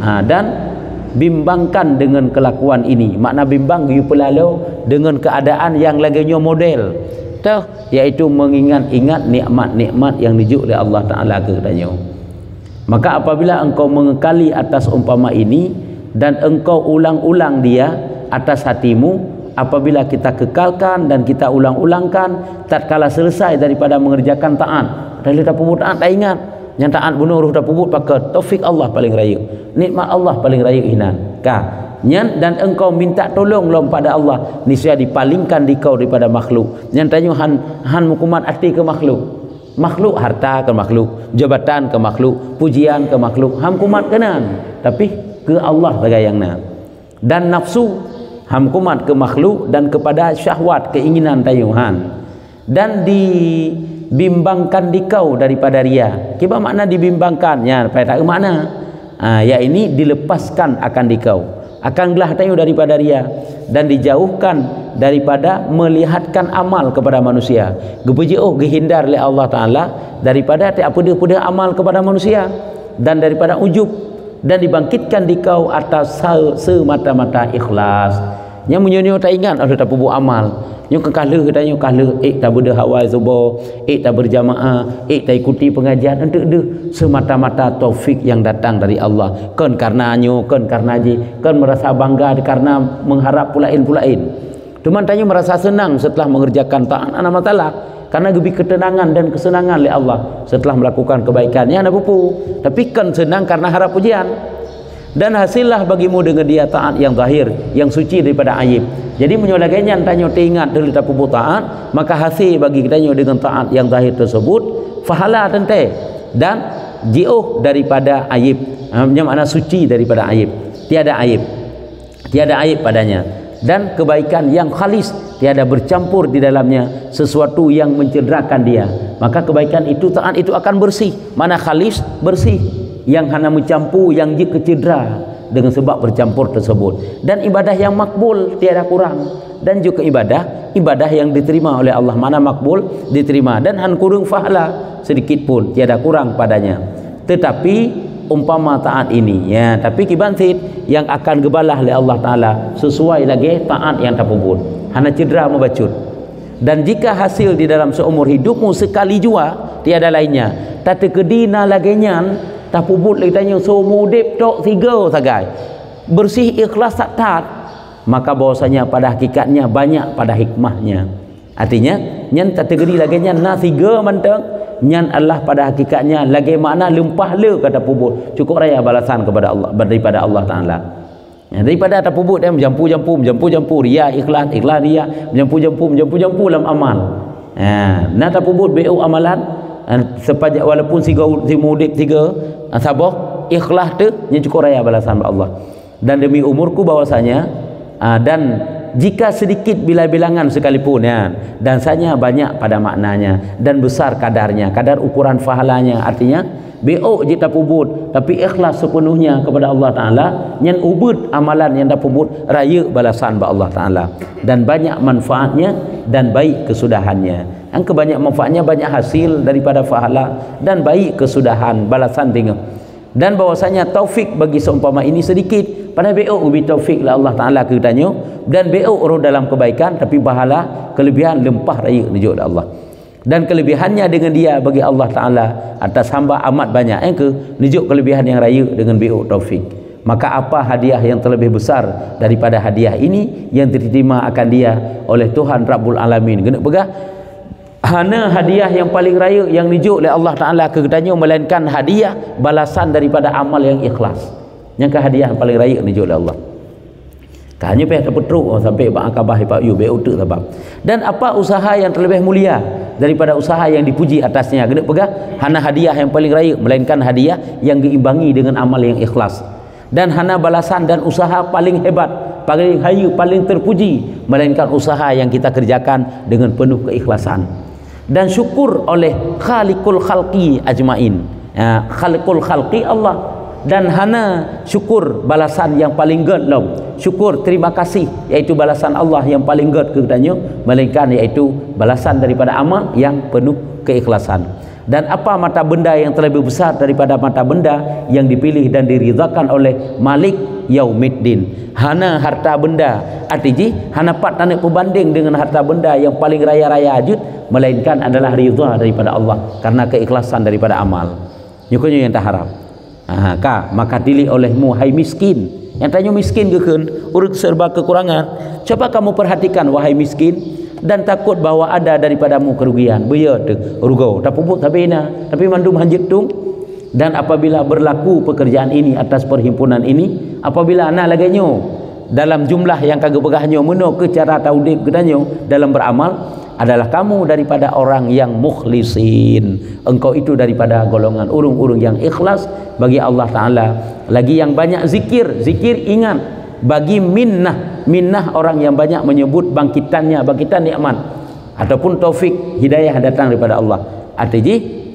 Dan bimbangkan dengan kelakuan ini. Makna bimbang you pelalau dengan keadaan yang laginya model. Yaitu mengingat-ingat nikmat-nikmat yang dijuk oleh Allah Taala ke tanya. Maka apabila engkau mengekali atas umpama ini dan engkau ulang-ulang dia atas hatimu, apabila kita kekalkan dan kita ulang-ulangkan tatkala selesai daripada mengerjakan taat, dan kita puput taat tak ingat yang taat bunuh dah puput pakai taufik Allah paling raya, nikmat Allah paling raya inan nyan, dan engkau minta tolong pada Allah, niscaya dipalingkan dikau daripada makhluk. Yang tanya han hukuman arti ke makhluk harta ke makhluk, jabatan ke makhluk, pujian ke makhluk, ham kumat kenan, tapi ke Allah bagayangna. Dan nafsu ham kumat ke makhluk dan kepada syahwat keinginan tayuhan, dan dibimbangkan dikau daripada ria. Kiba makna dibimbangkan ya pada tak makna ya ini dilepaskan akan dikau akan gelah tayu daripada ria dan dijauhkan daripada melihatkan amal kepada manusia. Gehindar oleh Allah Ta'ala daripada apa dia amal kepada manusia dan daripada ujub, dan dibangkitkan dikau atas semata-mata ikhlas, Yang menyonyo tak ingat ada tak buat amal. Yang kekala katanya kala tak berhawai zubar, tak berjamaah, tak ikuti pengajian, untuk dia semata-mata taufik yang datang dari Allah. Kan karenanya, kan karena kan merasa bangga karena mengharap pulain. Teman tanya merasa senang setelah mengerjakan taat anak matalah karena lebih ketenangan dan kesenangan oleh Allah setelah melakukan kebaikan. Ya nak pupu, tapi kan senang karena harap pujian. Dan hasillah bagimu dengan dia taat yang zahir, yang suci daripada aib. Jadi menyolagainya tanya teringat dari tapu taat, maka hasil bagi kita dengan taat yang zahir tersebut fahala tente dan jauh daripada aib. Yang mana suci daripada aib. Tiada aib padanya. Dan kebaikan yang khalis, tiada bercampur di dalamnya sesuatu yang mencederakan dia. Maka kebaikan itu, taat itu akan bersih. Mana khalis, bersih. Yang hanya mencampur, yang jika cedera dengan sebab bercampur tersebut. Dan ibadah yang makbul, tiada kurang. Dan juga ibadah yang diterima oleh Allah. Mana makbul, diterima. Dan han kurang fahala, sedikit pun tiada kurang padanya. Tetapi umpama taat ini, ya, tapi kibansit yang akan gebalah oleh Allah Ta'ala sesuai lagi taat yang tak puput. Hana cedera membacut. Dan jika hasil di dalam seumur hidupmu sekali jua, tiada lainnya. Tak terkedina laginya, tak puput lagi tanya, seumur hidup tok 3 sagai. Bersih ikhlas tak taat. Maka bahwasanya pada hakikatnya banyak pada hikmahnya. Artinya, nyan tak tergedi laginya, na 3 manteng. Nyan Allah pada hakikatnya lagi makna lempah le kata puput cukup raya balasan kepada Allah daripada Allah Ta'ala. Ya, daripada tak puput dia menjampu ria ikhlas ria menjampu dalam amal. Nah tak puput BO amalan sepajak walaupun si mudik 3 sabah ikhlas tu nya cukup raya balasan Allah. Dan demi umurku bahwasanya dan jika sedikit bilangan sekalipun, ya, dan sanya banyak pada maknanya dan besar kadarnya, kadar ukuran fahalanya. Artinya BO jika pubut tapi ikhlas sepenuhnya kepada Allah Ta'ala, yang ubud amalan yang dah pubut raya balasan ba Allah Ta'ala, dan banyak manfaatnya dan baik kesudahannya. Yang kebanyak manfaatnya banyak hasil daripada fahala dan baik kesudahan balasan tengok. Dan bahwasanya taufik bagi seumpama ini sedikit. Pada BO ubi taufik lah Allah Ta'ala katanya, dan BO orang dalam kebaikan tapi bahala kelebihan lempah raya nujud Allah. Dan kelebihannya dengan dia bagi Allah Ta'ala atas hamba amat banyak. Yang ke nujud kelebihan yang raya dengan BO taufik. Maka apa hadiah yang terlebih besar daripada hadiah ini yang diterima akan dia oleh Tuhan Rabbul Alamin. Kena pegah hana hadiah yang paling raya yang nujud oleh Allah Ta'ala katanya, melainkan hadiah balasan daripada amal yang ikhlas. Yang ke hadiah yang paling raya nujud oleh Allah. Hanya pihak terpetruk sampai bang akabah pak yu be utuk sebab. Dan apa usaha yang terlebih mulia daripada usaha yang dipuji atasnya? Kena pegah hana hadiah yang paling raya, melainkan hadiah yang diimbangi dengan amal yang ikhlas. Dan hana balasan dan usaha paling hebat, paling hayu, paling terpuji, melainkan usaha yang kita kerjakan dengan penuh keikhlasan. Dan syukur oleh Khaliqul Khalqi ajmain. Khaliqul Khalqi Allah. Dan hana syukur balasan yang paling gelap, syukur terima kasih iaitu balasan Allah yang paling ged katanya, melainkan iaitu balasan daripada amal yang penuh keikhlasan. Dan apa mata benda yang terlebih besar daripada mata benda yang dipilih dan diridhakan oleh Malik Yaumiddin? Hana harta benda, artinya hana pat tanak berbanding dengan harta benda yang paling raya-raya ajud, melainkan adalah ridha daripada Allah karena keikhlasan daripada amal. Nyukunya yang tak harap. Maka dili olehmu hai miskin. Yang tanya miskin ke kan urut serba kekurangan. Coba kamu perhatikan wahai miskin, dan takut bahawa ada daripadamu kerugian. Beya tu rugo tak puput tabina tapi mandum hanjitung. Dan apabila berlaku pekerjaan ini atas perhimpunan ini, apabila anak laganya dalam jumlah yang kagak begahnya meno ke cara taudib katanya dalam beramal, adalah kamu daripada orang yang mukhlisin. Engkau itu daripada golongan urung-urung yang ikhlas bagi Allah Ta'ala. Lagi yang banyak zikir ingat bagi minnah orang yang banyak menyebut bangkitan nikmat ataupun taufik hidayah datang daripada Allah. Artinya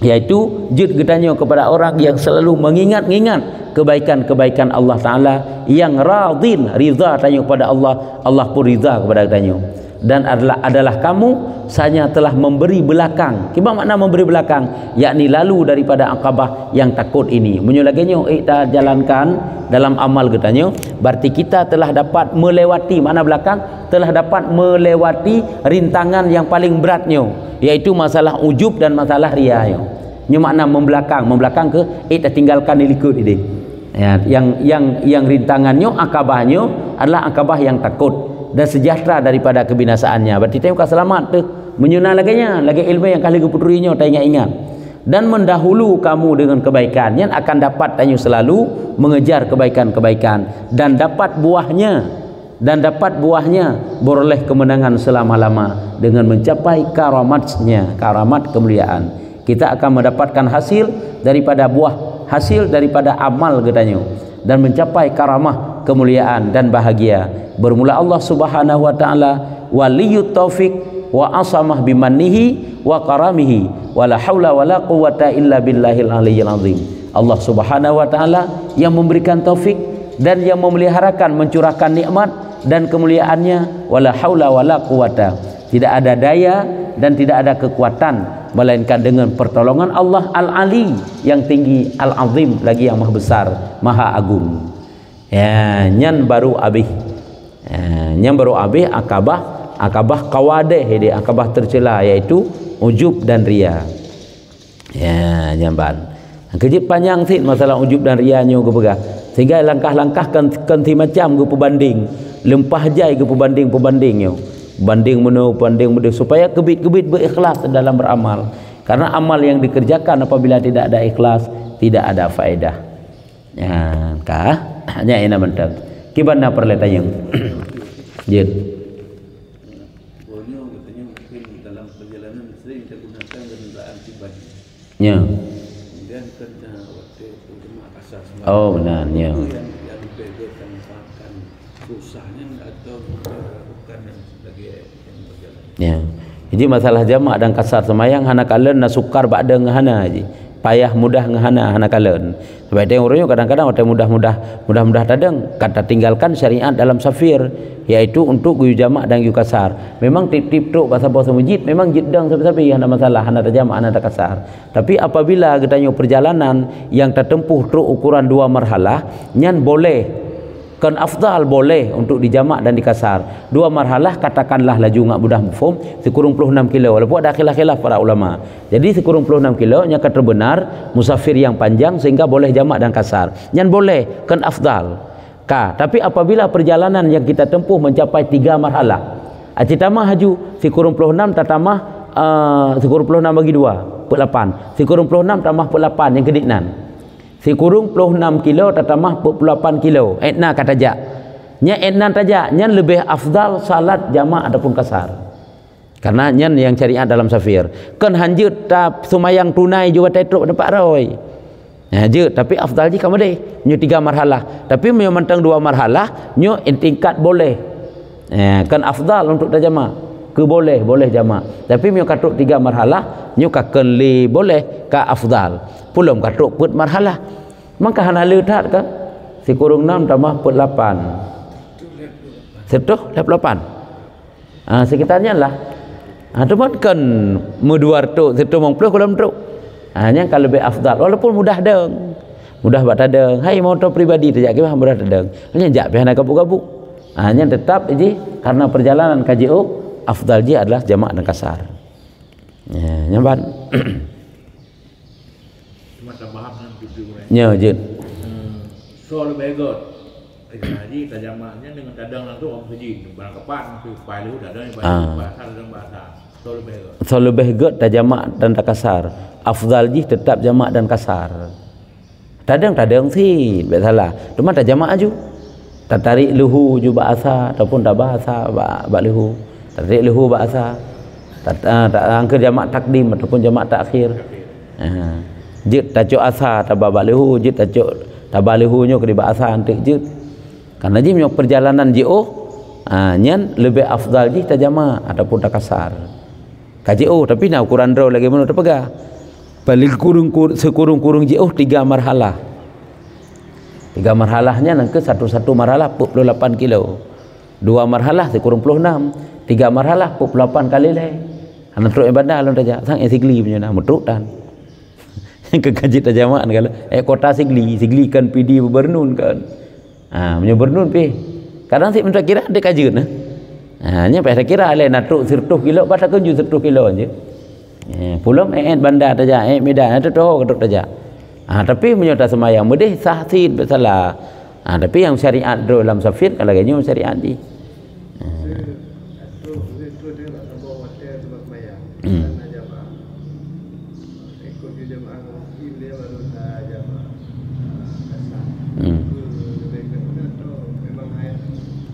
yaitu jud getanya kepada orang yang selalu mengingat-ingat kebaikan-kebaikan Allah Ta'ala, yang radin ridha tanya kepada Allah, Allah pun ridha kepada katanya. dan adalah kamu sanya telah memberi belakang. Kiba makna memberi belakang, yakni lalu daripada Aqabah yang takut ini. Menyulaginya kita jalankan dalam amal katanya, berarti kita telah dapat melewati, makna belakang, telah dapat melewati rintangan yang paling beratnya, yaitu masalah ujub dan masalah riya. Ini makna membelakang ke kita tinggalkan ikut ini. Ya, yang rintangannya, akabahnya adalah akabah yang takut dan sejahtera daripada kebinasaannya. Berarti tengok selamat tu menyunah lagi ilmu yang kali keputurinya tak ingat dan mendahulu kamu dengan kebaikan yang akan dapat tanya selalu mengejar kebaikan-kebaikan dan dapat buahnya beroleh kemenangan selama-lama dengan mencapai karamatnya, karamat kemuliaan. Kita akan mendapatkan hasil daripada amal katanya dan mencapai karamah kemuliaan dan bahagia. Bermula Allah Subhanahu wa taala waliyut taufik wa asamah bimannihi wa karamihi wala haula wala quwata illa billahil aliyyil azim. Allah Subhanahu wa taala yang memberikan taufik dan yang memeliharakan, mencurahkan nikmat dan kemuliaannya, wala haula wala quwata, tidak ada daya dan tidak ada kekuatan melainkan dengan pertolongan Allah Al-Ali yang tinggi, Al-Azim lagi yang maha besar, maha agung. Ya, nyan baru abih. Yang baru habis akabah qawadih, akabah tercela, yaitu ujub dan riya. Ya, jamban. Kejip panjang sih masalah ujub dan riya nyo ke pegah. Sehingga langkah-langkah kan macam ke pembanding, lempah jai ke pembanding nyo. Banding supaya kebit-kebit berikhlas dalam beramal. Karena amal yang dikerjakan apabila tidak ada ikhlas, tidak ada faedah. Ya, kah? Hanya ina mentang. Kibana perletanya. Jin. Boleh katanya mungkin dalam perjalanan sering kita gunakan kendaraan pribadi. Ya. Kemudian kerja waktu cuma asas. Oh benar, ya. Itu yang dibedakan misalkan susahnya atau bukan sebagai yang berjalan. Ya. Jadi masalah jamak dan kasar semayang hana kalen na sukar ba'da ngahana je. Payah mudah ngahana hana kalen. Sebab dia orangnya kadang-kadang ada mudah tadang kata tinggalkan syariat dalam safir, yaitu untuk guyu jamak dan guyu kasar. Memang tip-tip tuk bahasa masjid memang jiddang sapi-sapi hana masalah, hana jamak hana kasar. Tapi apabila katanya perjalanan yang tertempuh truk ukuran 2 marhalah, nyan boleh kan afdal boleh untuk dijamak dan dikasar. 2 marhalah katakanlah laju ngak mudah mufhum sekurang 6 kilo, walaupun ada khilaf para ulama. Jadi sekurang 6 kilo nya kata benar musafir yang panjang sehingga boleh jamak dan kasar. Nyan boleh kan afdal. Tapi apabila perjalanan yang kita tempuh mencapai 3 marhalah. Acitama haju sekurang 6 tatamah sekurang 6 bagi 2 8. Sekurang 6 tambah 8 yang kediknan. Sekurang 6 kilo tatamah 8 kilo. Etna kata jak. Nya etna tajak, nya lebih afdal salat jamak ataupun kasar. Karena nya yang syariat dalam safir. Kan hanjut tap sumayang tunai juga tetruk dapat roy. Nah, je tapi afdal ji kamu deh. Nyo 3 marhalah. Tapi nyo mentang 2 marhalah, nyo tingkat boleh. Kan afdal untuk jamak. Boleh jamak. Tapi nyo katuk 3 marhalah, nyo kaken li boleh ka afdal. Pulum katuk put marhalah. Maka hana letat kan? Sekurang 6 tambah put 8. Setuh 8. Sekitarnya lah. Teman kan muduar tu setuh mengpuluh kolam tu. Hanya kalau lebih afdal walaupun mudah deng. Mudah buat tadeng. Hai motor pribadi tu jak ke mudah tadeng. Hanya jak pihana kabuk-kabuk. Hanya tetap je karena perjalanan KJO afdal je adalah jamak dan kasar. Ya, nyamban. Ya, Jin. Soal begot. Jadi tajamaknya dengan kadang langsung orang sejin. Barang kepan tu pai lu dah ada bahasa dalam bahasa. Soal begot. Soal begot tajamak dan kasar. Afdal ji tetap jamak dan kasar. Kadang sih, tak salah. Cuma tajamak aju. Tarik luhu ju bahasa ataupun tak bahasa ba luhu. Tarik luhu bahasa. Tak angker jamak takdim ataupun jamak takhir. Jid tajuk asa tababak lehu, jid tajuk tabalehu nyo ke di asa antik jid. Karena ji nyo perjalanan JO nyan lebih afdal ji tajama ataupun takasar. KJO tapi nak ukuran draw lagi mana terpegah. Paling sekurung-kurung JO 3 marhalah. 3 marhalahnya nang ke satu marhalah 48 kilo. 2 marhalah sekurang 26. 3 marhalah 48 kali leh. Anak teruk ibadah lawan tajak sang sigli punya nama teruk dan ke kaji tajamaan kalau kota sigli kan PD bernun kan. Punya bernun pi. Kadang sih minta kira dia kaji nah. Nya pada kira le nak truk 100 kilo pada kunju 100 kilo aja. Pulang bandar tajak Medan itu tahu keduk tajak. Tapi menyota semayang medih sah sin bersalah. Tapi yang syariat dalam safir kalau ganya syariat di.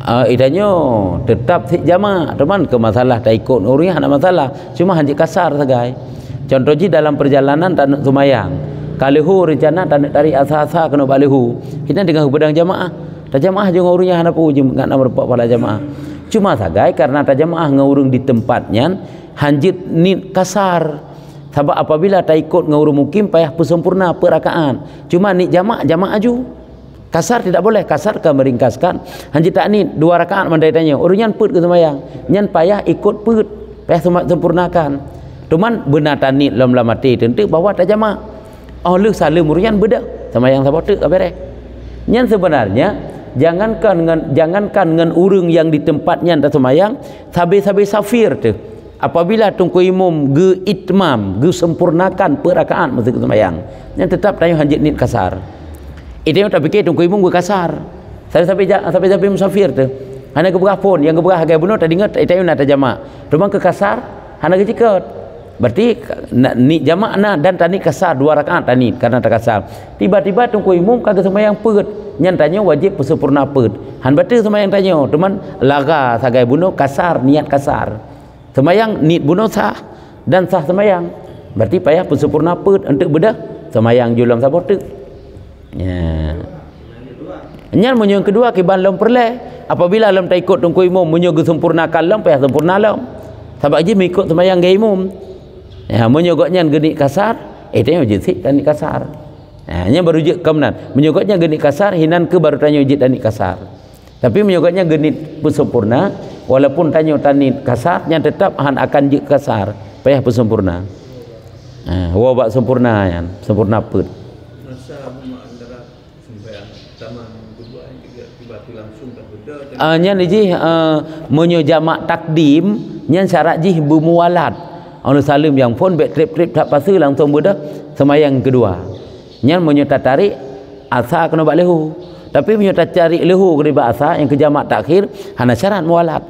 Idanya tetap jama, teman ke masalah tak ikut uriah ada masalah. Cuma hanya kasar sagai. Contoh ji dalam perjalanan tak nak semayang. Kalihu rencana tak nak tarik asa-asa kena balihu. Kita dengan pedang jamaah. Tak jamaah juga uriah apa uji enggak nak berpak pada jamaah. Cuma sagai karena tak jamaah ngurung di tempatnya hanjit ni kasar. Sebab apabila tak ikut ngurung mukim payah sempurna perakaan. Cuma ni jamaah ju. Kasar tidak boleh, kasar ke meringkaskan. Hanji tak ni 2 rakaat mandai tanya. Orangnya put ke semayang. Nyan payah ikut put, payah sempurnakan. Cuman benar tanit lam mati tentu bahawa tak jamaah. Lu salim orangnya beda semayang sabar tu kabere. Nyan sebenarnya jangankan dengan urang yang di tempatnya tak semayang, sabe-sabe safir tu. Apabila tungku imam ge itmam, ge sempurnakan perakaan masa semayang. Nyan tetap tanya hanji nit kasar. Itu yang tak fikir tunggu imam gue kasar. Sampai musafir tu. Hanya keberah pun yang keberah agak bunuh tak ingat itu nak terjama. Cuma ke kasar hanya ke cikat. Berarti ni jama' na dan tani kasar 2 rakaat tani karena tak kasar. Tiba-tiba tunggu imam kagak semayang pet. Nyan tanya wajib sempurna pet. Han betul semayang tanya, teman laga sagai bunuh kasar niat kasar. Semayang niat bunuh sah dan sah semayang. Berarti payah sempurna pet untuk bedah semayang julam sabar tu. Ya. Nyan yang kedua kiban lam perle. Apabila lam tak ikut tungku imam menyogo sempurnakan lam payah sempurna lam. Sebab je mengikut semayang ke imam. Ya menyogoknya genit kasar, itu yang wajib dan kasar. Nya baru je kemenan. Menyogoknya genit kasar hinan ke baru tanya wajib dan kasar. Tapi menyogoknya genit pun sempurna walaupun tanya tanit kasar nya tetap akan je kasar, payah pun sempurna. Wabak sempurna yan, sempurna put. Nyan ji menyo jamak takdim nyan syarat ji bermualat. Anu salim yang pun back trip tak pasal langsung bedah semayang kedua. Nyan menyo tarik asa kena bak lehu. Tapi menyo tarik lehu kena bak asa yang ke jamak takhir hana syarat mualat.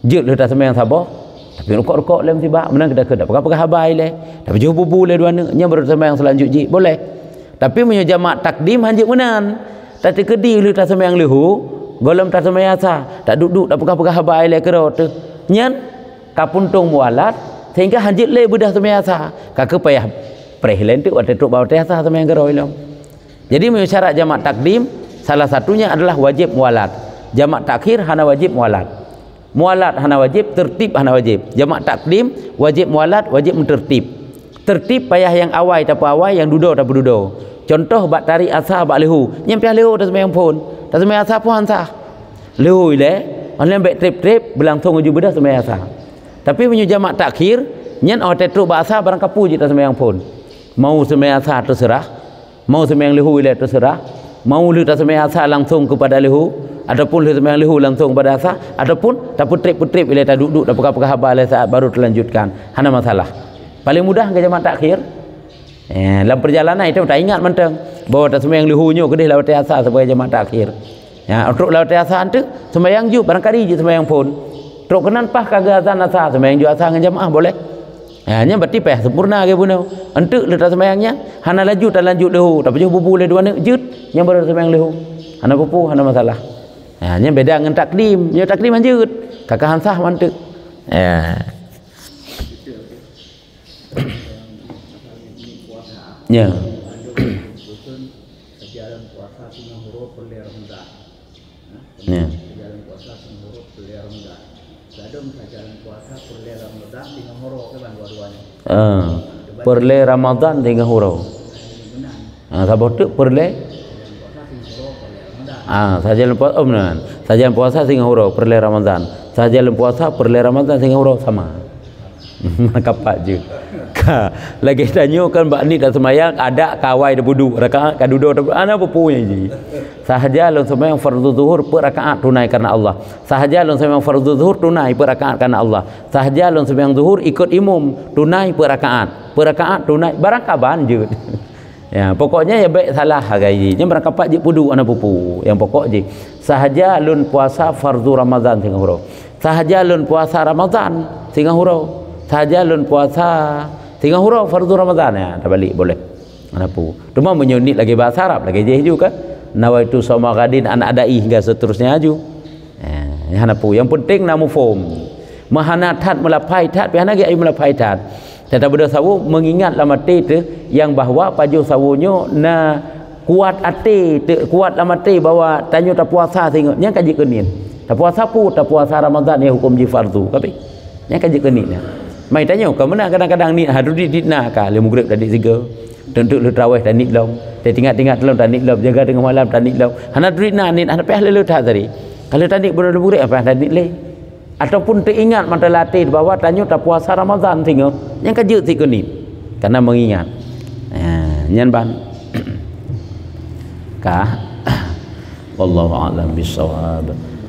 Je le tak semayang sabar. Tapi rukuk-rukuk lem tiba menang kedak pakai habai le. Tapi jauh bubu le dua nya baru semayang selanjut ji boleh. Tapi menyo jamak takdim hanjik menan. Tadi kedi le tak semayang lehu. Golom tak semayang asa, tak duduk, tak pegang-pegang habai le kerot tu. Nyan kapuntung mualat sehingga hanjit le bedah semayang asa. Kakak payah prehlen tu ada truk bawa asa semayang keroi long. Jadi menurut syarat jamak takdim salah satunya adalah wajib mualat. Jamak takhir hana wajib mualat. Mualat hana wajib, tertib hana wajib. Jamak takdim wajib mualat, wajib mentertib. Tertib payah yang awai tak awai, yang dudo tak dudo. Contoh bak tarik asa bak lehu. Nyampiah lehu tak semayang pun. Tak semayang asa pun sah. Lehu ile, orang baik trip berlangsung uji bedah semayang asa. Tapi punya jamak takhir, nyan orang tetruk bahasa barang kapu je tak semayang pun. Mau semayang asa terserah, mau semayang lehu ile terserah, mau lu tak semayang asa langsung kepada lehu, ataupun lu semayang lehu langsung kepada asa, ataupun tak putrip ile tak duduk, tak pegang-pegang habar ile saat baru terlanjutkan. Hana masalah. Paling mudah ke jamak takhir. Dalam perjalanan itu tak ingat mentang bahawa tak semayang lehunya ke dia lawat asa sebagai jamak takhir. Ya, untuk lawat asa tu semayang ju barangkali je semayang pun. Truk kenan pah kagak azan asa semayang ju asa dengan jamaah boleh. Ya, nya berarti payah sempurna ke bunuh. Entuk letak semayangnya hana laju tak lanjut lehu, tak payah bubu le dua ne jut yang baru semayang lehu. Hana pupu hana masalah. Ya, nya beda dengan takdim. Nya takdim anjut. Kakak hansah mantuk. Ya. Ya. Ya. Perle Ramadan dengan hurau. Sabar tu perle. Sajalan puasa sajalan puasa dengan hurau perle Ramadan. sahaja lun puasa perle Ramadan sehingga hurau sama. Kapak je. Lagi tanya kan bak ni dah semayang ada kawai dah budu rakaat kadudo ana apa punya je. Sahaja lun semayang fardu zuhur per rakaat tunai karena Allah. Sahaja lun semayang fardu zuhur tunai per rakaat karena Allah. Sahaja lun semayang zuhur ikut imam tunai per rakaat. Per rakaat tunai barang kaban je. Ya, pokoknya ya baik salah gaji. Nya barang kapak je pudu ana pupu. Yang pokok je. Sahaja lun puasa fardu Ramadan sehingga hurau. Sahaja lun puasa Ramadan sehingga hurau. Sahaja lun puasa tinggal huruf fardu Ramadan ya, tak balik boleh. Anapu. Cuma menyunit lagi bahasa Arab lagi je juga. Nawaitu shauma ghadin an adai hingga seterusnya aju. Ya, anapu. Yang penting namu form. Mahana tat melapai tat, pihana ge ai melapai tat. Tetapi pada sawu mengingat lama tu yang bahawa paju sawunyo na kuat ate, kuat lama bahawa tanyo tak puasa sehingga yang kaji kenin. Tak puasa pu, tak puasa Ramadan ya hukum ji fardu. Tapi yang kaji kenin ya. Mai tanya kau mana kadang-kadang ni harus ditna ka le maghrib tadi 3 tentu lu tarawih tadi lom dia tinggal telom tadi lom jaga tengah malam tadi lom hana ditna ni hana peh le dah tadi kalau tadi benar maghrib apa tadi le ataupun teringat mata latih bahwa tanya tak puasa Ramadan tinggal yang kejut si ni karena mengingat nyan ban kah wallahu a'lam bissawab.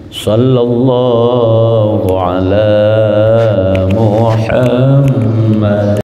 Sallallahu ala Muhammad.